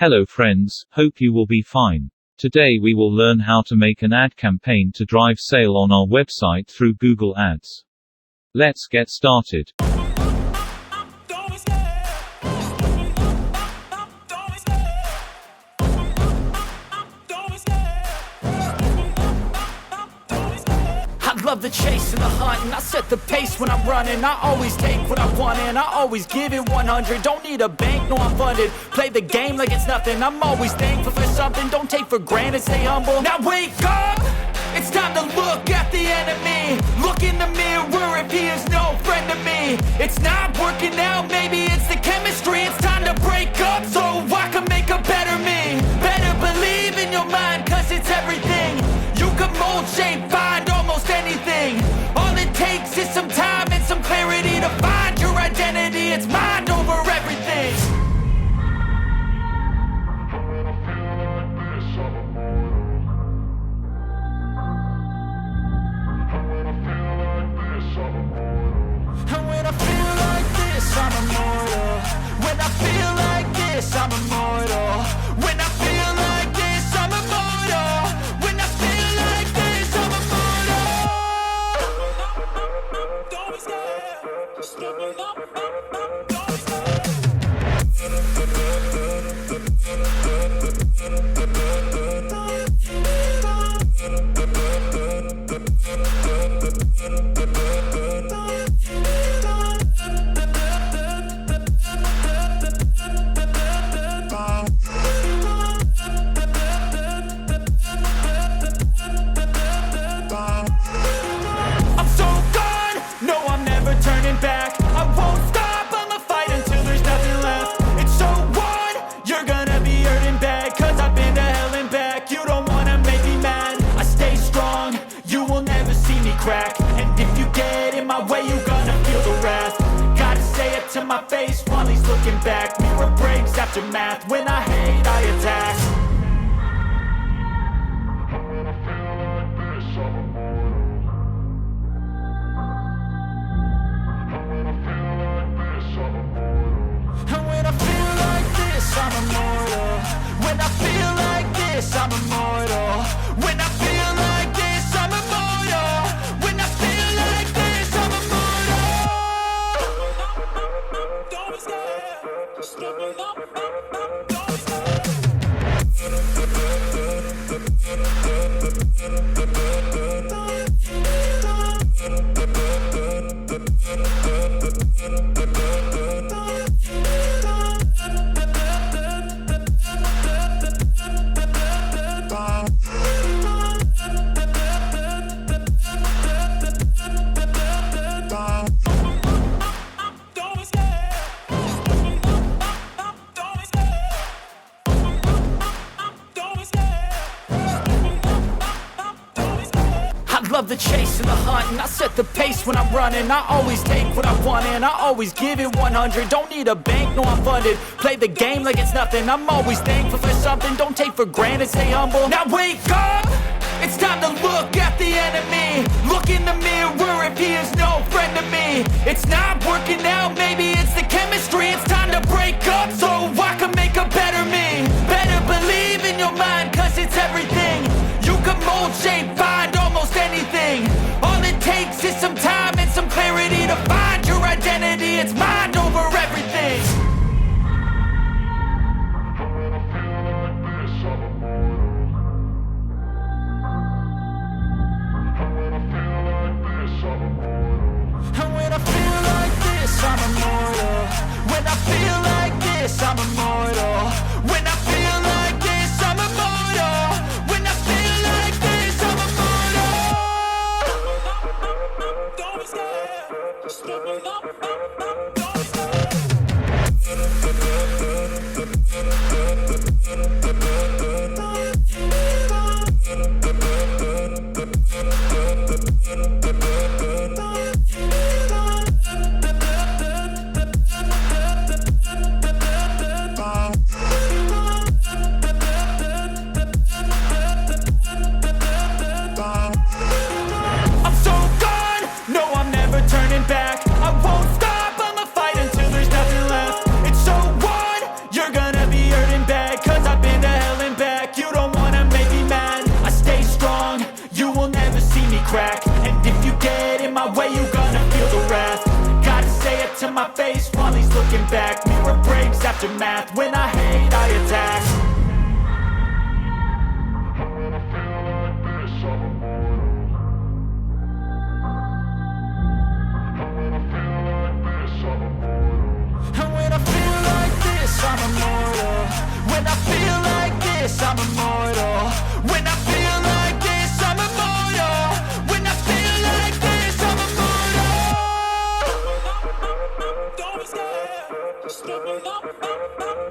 Hello friends, hope you will be fine. Today we will learn how to make an ad campaign to drive sale on our website through Google Ads. Let's get started. I love the chase and the hunt, and I set the pace when I'm running. I always take what I want and I always give it 100. Don't need a bank, no I'm funded. Play the game like it's nothing. I'm always thankful for something. Don't take for granted, stay humble. Now wake up! It's time to look at the enemy. Look in the mirror if he is no friend to me. It's not working out, maybe it's the chemistry. It's time to break up so I can make a better me. Better believe in your mind, cause it's everything. You can mold, shape, find almost anything. All it takes is some time and some clarity to find your identity. It's mind over everything. And when I feel like this, I'm immortal. When I feel like this, I'm immortal. When I feel like this, I'm immortal. When I feel like this, I'm immortal. Don't be scared. Just give me up. Don't be scared. I'm so gone, no I'm never turning back. I won't stop, I'ma fight until there's nothing left. It's so on, you're gonna be hurting bad. Cause I've been to hell and back. You don't wanna make me mad. I stay strong, you will never see me crack. And if you get in my way, you're gonna feel the wrath. Gotta say it to my face while he's looking back. Mirror breaks after math. When I hate, I attack. And when I feel like this, I'm immortal. When I feel like this, I'm immortal. When I feel like this, I'm immortal. When I feel like this, I'm immortal. Don't be scared. Just give me up. Don't be scared. Don't be scared. Don't be scared. Don't be scared. I love the chase and the hunt, and I set the pace when I'm running. I always take what I want and I always give it 100. Don't need a bank, no I'm funded. Play the game like it's nothing. I'm always thankful for something. Don't take for granted, stay humble. Now wake up! It's time to look at the enemy. Look in the mirror if he is no friend to me. It's not working out, maybe it's the chemistry. It's time to break up so I can make a better me. Better believe in your mind, cause it's everything. You can mold, shape, find almost anything. All it takes is some time and some clarity to find your identity. It's mind over everything. And when I feel like this, I'm immortal. When I feel like this, I'm immortal. When I feel like this, I'm immortal. When I feel like this, I'm immortal. Don't be scared. Just give me up. Don't be scared. I'm so gone, no I'm never turning back. I won't stop, I'ma fight aftermath. When I hate, I attack. And when I feel like this, I'm immortal. When I feel like this, I'm immortal. When I feel like this, I'm immortal. When I feel like this, I'm immortal. Don't be scared. Stepping up,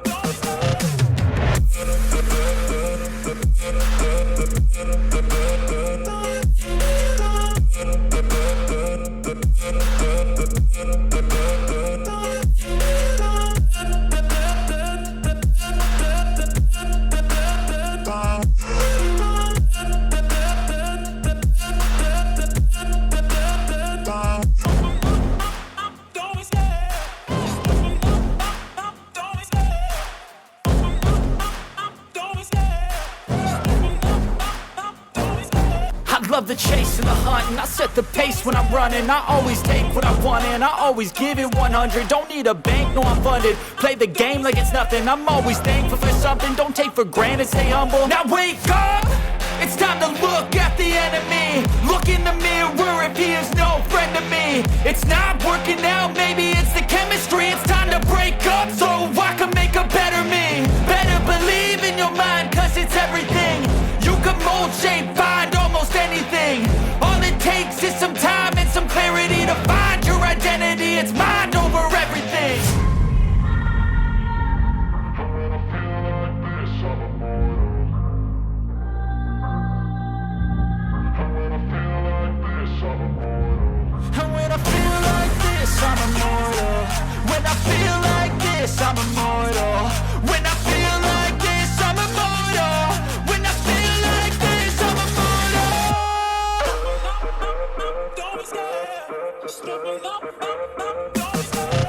don't be scared. Love the chase and the hunt, and I set the pace when I'm running. I always take what I want and I always give it 100. Don't need a bank, no I'm funded. Play the game like it's nothing. I'm always thankful for something. Don't take for granted, stay humble. Now wake up, it's time to look at the enemy. Look in the mirror if he is no friend to me. It's not working out, maybe it's the chemistry. It's time to break up so I can make a better me. Better believe in your mind, cause it's everything. You can mold, shape, find almost anything. All it takes is some time and some clarity to find your identity. It's mind over everything. And when I feel like this, I'm immortal. When I feel like this, I'm immortal. When I feel like this, I'm immortal. When I feel like this, I'm immortal. Don't be scared. Stepping up, don't be scared.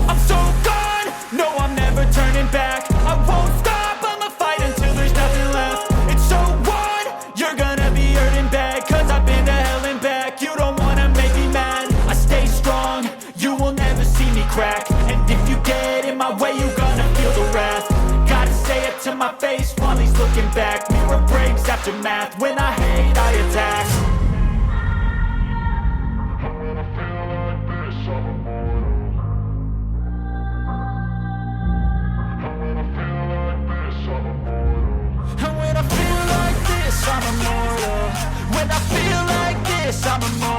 I'm so gone, no I'm never turning back. I won't stop, I'ma fight until there's nothing left. It's so on, you're gonna be hurting bad. Cause I've been to hell and back. You don't wanna make me mad. I stay strong, you will never see me crack. And if you get in my way, you gonna feel the wrath. Gotta say it to my face while he's looking back. Mirror breaks after math. When I hate, I attack. And when I feel like this, I'm immortal. When I feel like this, I'm immortal.